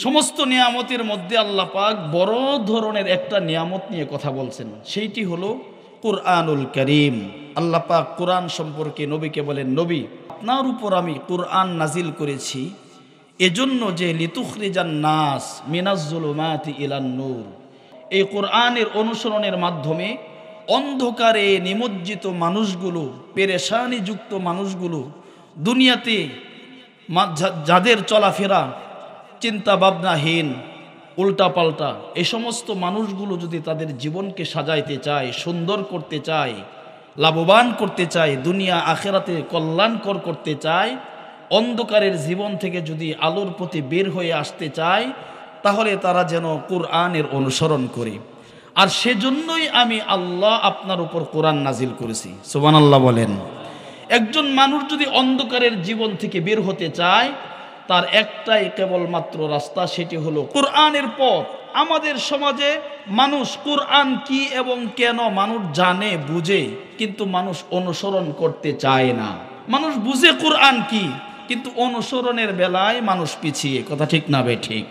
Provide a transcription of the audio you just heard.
সমস্ত নিয়ামতের মধ্যে আল্লাহ পাক বড় ধরনের একটা নিয়ামত নিয়ে কথা বলছেন, সেইটি হলো কুরআনুল কারীম। আল্লাহ পাক কুরআন সম্পর্কে নবীকে বলেন, নবী, আপনার উপর আমি কুরআন নাজিল করেছি এজন্য যে লিতুখরিজান নাস মিনাজ জুলুমাতি ইলান নূর। এই কুরআনের অনুসরণের মাধ্যমে অন্ধকারে নিমজ্জিত মানুষগুলো, পেরেশানিযুক্ত মানুষগুলো, দুনিয়াতে যাদের চলাফেরা চিন্তা ভাবনাহীন, উল্টাপাল্টা, এই সমস্ত মানুষগুলো যদি তাদের জীবনকে সাজাইতে চায়, সুন্দর করতে চায়, লাভবান করতে চায়, দুনিয়া আখেরাতে কল্যাণকর করতে চায়, অন্ধকারের জীবন থেকে যদি আলোর প্রতি বের হয়ে আসতে চায়, তাহলে তারা যেন কুরআনের অনুসরণ করে। আর সেজন্যই আমি আল্লাহ আপনার উপর কোরআন নাজিল করেছি। সুবহানাল্লাহ বলেন। একজন মানুষ যদি অন্ধকারের জীবন থেকে বের হতে চায়, তার একটাই কেবলমাত্র রাস্তা, সেটি হলো কোরআনের পথ। আমাদের সমাজে মানুষ কোরআন কি এবং কেন মানুষ জানে, বুঝে, কিন্তু মানুষ অনুসরণ করতে চায় না। মানুষ বুঝে কোরআন কি, কিন্তু অনুসরণের বেলায় মানুষ পিছিয়ে। কথা ঠিক না বে ঠিক?